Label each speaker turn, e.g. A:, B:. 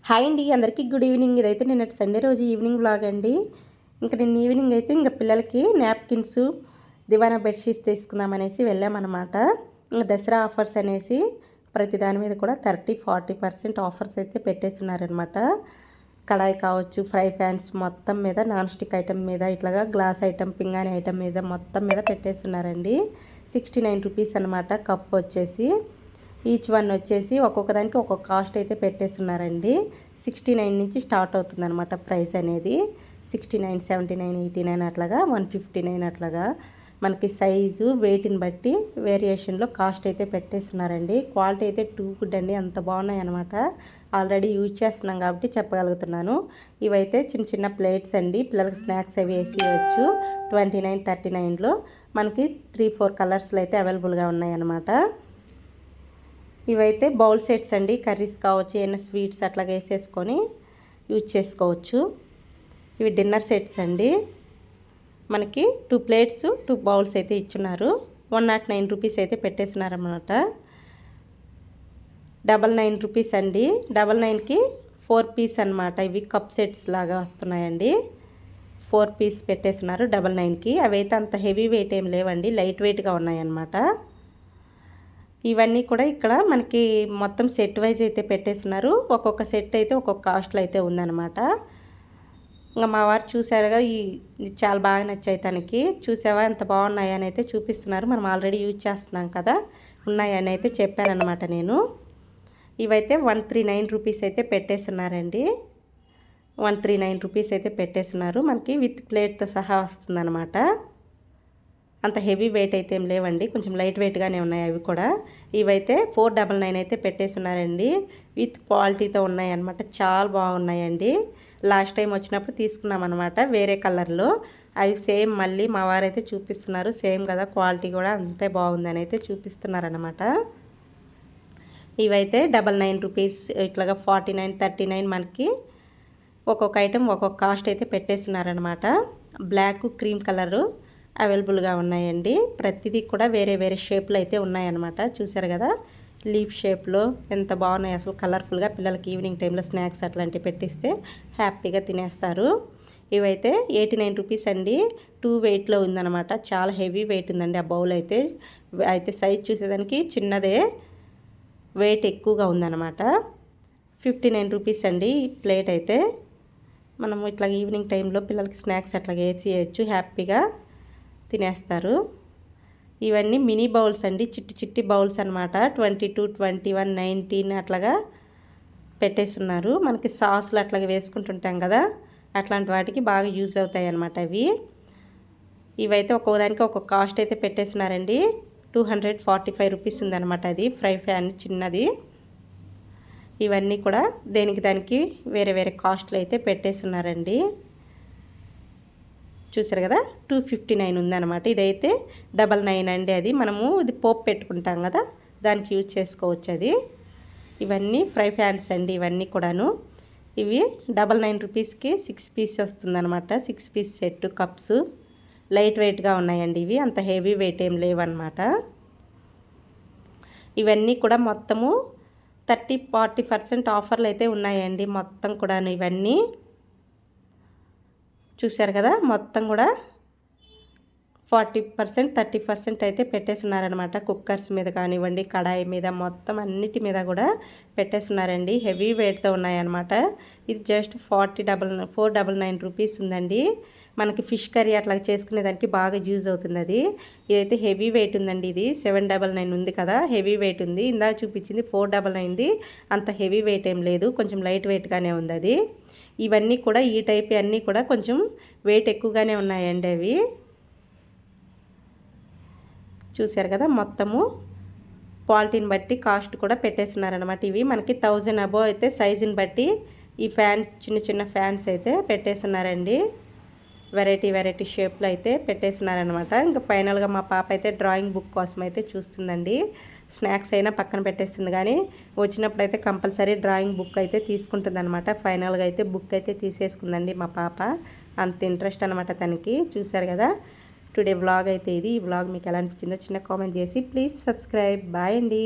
A: Hi అండి, అందరికీ good evening. ఇదైతే నిన్నటి సండే రోజు ఈవినింగ్ వ్లాగ్ అండి. ఇంకా నిన్న ఈవినింగ్ అయితే ఇంకా పిల్లలకి నాప్కిన్స్, దివానా బెడ్షీట్స్ తీసుకుందామనేసి వెళ్ళామన్నమాట. ఇంకా దసరా ఆఫర్స్ అనేసి ప్రతి దాని మీద కూడా 30-40% ఆఫర్స్ అయితే పెట్టేస్తున్నారనమాట. కడాయి కావచ్చు, ఫ్రై ప్యాన్స్ మొత్తం మీద, నాన్ స్టిక్ ఐటమ్ మీద, ఇట్లాగా గ్లాస్ ఐటమ్, పింగాణి ఐటమ్ మీద మొత్తం మీద పెట్టేస్తున్నారండి. 69 రూపీస్ అనమాట కప్ వచ్చేసి. ఈచ్ వన్ వచ్చేసి ఒక్కొక్క దానికి ఒక్కొక్క కాస్ట్ అయితే పెట్టేస్తున్నారండి. 69 నుంచి స్టార్ట్ అవుతుందన్నమాట ప్రైస్ అనేది. 69, 79, 89 అట్లాగా 159 అట్లాగా మనకి సైజు వెయిట్ని బట్టి వేరియేషన్లో కాస్ట్ అయితే పెట్టేస్తున్నారండి. క్వాలిటీ అయితే టూ గుడ్ అండి, అంత బాగున్నాయి అనమాట. ఆల్రెడీ యూజ్ చేస్తున్నాం కాబట్టి చెప్పగలుగుతున్నాను. ఇవైతే చిన్న చిన్న ప్లేట్స్ అండి, పిల్లలకి స్నాక్స్ అవి వేసి ఇవ్వచ్చు. 29, 39లో మనకి 3-4 కలర్స్లో అయితే అవైలబుల్గా ఉన్నాయన్నమాట. ఇవైతే బౌల్ సెట్స్ అండి, కర్రీస్ కావచ్చు, ఏమైనా స్వీట్స్ అట్లా వేసేసుకొని యూజ్ చేసుకోవచ్చు. ఇవి డిన్నర్ సెట్స్ అండి. మనకి 2 ప్లేట్స్ 2 బౌల్స్ అయితే ఇచ్చున్నారు. 109 రూపీస్ అయితే పెట్టేస్తున్నారన్నమాట. 99 రూపీస్ అండి. 99కి 4 పీస్ అనమాట. ఇవి కప్ సెట్స్ లాగా వస్తున్నాయండి. 4 పీస్ పెట్టేస్తున్నారు 99కి. అవి అయితే అంత హెవీ వెయిట్ ఏం లేవండి, లైట్ వెయిట్గా ఉన్నాయన్నమాట. ఇవన్నీ కూడా ఇక్కడ మనకి మొత్తం సెట్ వైజ్ అయితే పెట్టేస్తున్నారు. ఒక్కొక్క సెట్ అయితే ఒక్కొక్క కాస్ట్లో అయితే ఉందన్నమాట. ఇంకా మా వారు చూసారుగా, ఇది చాలా బాగా నచ్చాయి తనకి. చూసావా ఎంత బాగున్నాయి అని అయితే చూపిస్తున్నారు. మనం ఆల్రెడీ యూజ్ చేస్తున్నాం కదా, ఉన్నాయని అయితే చెప్పానన్నమాట నేను. ఇవైతే 139 రూపీస్ అయితే పెట్టేస్తున్నారండి. 139 రూపీస్ అయితే పెట్టేస్తున్నారు. మనకి విత్ ప్లేట్తో సహా వస్తుందన్నమాట. అంత హెవీ వెయిట్ అయితే ఏం లేవండి, కొంచెం లైట్ వెయిట్గానే ఉన్నాయి అవి కూడా. ఇవైతే 499 అయితే పెట్టేస్తున్నారండి. విత్ క్వాలిటీతో ఉన్నాయన్నమాట, చాలా బాగున్నాయండి. లాస్ట్ టైం వచ్చినప్పుడు తీసుకున్నాం అనమాట వేరే కలర్లో. అవి సేమ్ మళ్ళీ మా వారైతే చూపిస్తున్నారు. సేమ్ కదా, క్వాలిటీ కూడా అంతే బాగుందని అయితే చూపిస్తున్నారనమాట. ఇవైతే 99 రూపీస్, ఇట్లాగా 49, 39 మనకి ఒక్కొక్క ఐటెం ఒక్కొక్క కాస్ట్ అయితే పెట్టేస్తున్నారనమాట. బ్లాక్, క్రీమ్ కలరు అవైలబుల్గా ఉన్నాయండి. ప్రతిదీ కూడా వేరే వేరే షేప్లో అయితే ఉన్నాయన్నమాట. చూసారు కదా, లీఫ్ షేప్లో ఎంత బాగున్నాయి అసలు, కలర్ఫుల్గా. పిల్లలకి ఈవినింగ్ టైంలో స్నాక్స్ అట్లాంటివి పెట్టిస్తే హ్యాపీగా తినేస్తారు. ఇవైతే 89 రూపీస్ అండి. 2 వెయిట్లో ఉందన్నమాట, చాలా హెవీ వెయిట్ ఉందండి ఆ బౌల్ అయితే. సైజ్ చూసేదానికి చిన్నదే, వెయిట్ ఎక్కువగా ఉందన్నమాట. 59 రూపీస్ అండి ప్లేట్ అయితే. మనం ఇట్లా ఈవినింగ్ టైంలో పిల్లలకి స్నాక్స్ అట్లా వేసి వేయచ్చు, హ్యాపీగా తినేస్తారు. ఇవన్నీ మినీ బౌల్స్ అండి, చిట్టి చిట్టి బౌల్స్ అనమాట. 22, 21, 19 అట్లాగా పెట్టేస్తున్నారు. మనకి సాసులు అట్లాగా వేసుకుంటుంటాం కదా, అట్లాంటి వాటికి బాగా యూజ్ అవుతాయి అన్నమాట అవి. ఇవైతే ఒక్కొక్కదానికి ఒక్కొక్క కాస్ట్ అయితే పెట్టేస్తున్నారండి. 245 రూపీస్ ఉందన్నమాట అది ఫ్రై ప్యాన్ చిన్నది. ఇవన్నీ కూడా దేనికి దానికి వేరే వేరే కాస్ట్లు అయితే పెట్టేస్తున్నారండి. చూసారు కదా, 259 ఉందన్నమాట. ఇదైతే 99 అండి. అది మనము ఇది పోపు పెట్టుకుంటాం కదా, దానికి యూజ్ చేసుకోవచ్చు అది. ఇవన్నీ ఫ్రై ప్యాన్స్ అండి, ఇవన్నీ కూడాను. ఇవి 99 రూపీస్కి 6 పీస్ వస్తుందన్నమాట. 6 పీస్ సెట్ కప్స్. లైట్ వెయిట్గా ఉన్నాయండి ఇవి, అంత హెవీ వెయిట్ ఏం లేవన్నమాట. ఇవన్నీ కూడా మొత్తము 30-40% ఆఫర్లు అయితే ఉన్నాయండి మొత్తం కూడాను. ఇవన్నీ చూశారు కదా, మొత్తం కూడా 40%, 30% అయితే పెట్టేస్తున్నారనమాట. కుక్కర్స్ మీద కానివ్వండి, కడాయి మీద, మొత్తం అన్నిటి మీద కూడా పెట్టేస్తున్నారండి. హెవీ వెయిట్తో ఉన్నాయన్నమాట. ఇది జస్ట్ 499 రూపీస్ ఉందండి. మనకి ఫిష్ కర్రీ అట్లా చేసుకునే దానికి బాగా యూజ్ అవుతుంది అది. ఇదైతే హెవీ వెయిట్ ఉందండి. ఇది 799 ఉంది కదా, హెవీ వెయిట్ ఉంది. ఇందాక చూపించింది 499, అంత హెవీ వెయిట్ ఏం లేదు, కొంచెం లైట్ వెయిట్గానే ఉంది అది. ఇవన్నీ కూడా ఈ టైప్ అన్నీ కూడా కొంచెం వెయిట్ ఎక్కువగానే ఉన్నాయండి అవి. చూశారు కదా, మొత్తము క్వాలిటీని బట్టి కాస్ట్ కూడా పెట్టేస్తున్నారనమాట. ఇవి మనకి 1000 అబోవ్ అయితే సైజుని బట్టి ఈ ఫ్యాన్, చిన్న చిన్న ఫ్యాన్స్ అయితే పెట్టేస్తున్నారండి. వెరైటీ వెరైటీ షేప్లో అయితే పెట్టేస్తున్నారనమాట. ఇంకా ఫైనల్గా మా పాప అయితే డ్రాయింగ్ బుక్ కోసం అయితే చూస్తుందండి. స్నాక్స్ అయినా పక్కన పెట్టేస్తుంది, కానీ వచ్చినప్పుడు అయితే కంపల్సరీ డ్రాయింగ్ బుక్ అయితే తీసుకుంటుంది అనమాట. ఫైనల్గా అయితే బుక్ అయితే తీసేసుకుందండి మా పాప. అంత ఇంట్రెస్ట్ అనమాట తనకి. చూశారు కదా, టుడే వ్లాగ్ అయితే ఇది. ఈ వ్లాగ్ మీకు ఎలా అనిపించిందో చిన్న కామెంట్ చేసి ప్లీజ్ సబ్స్క్రైబ్. బాయ్ అండి.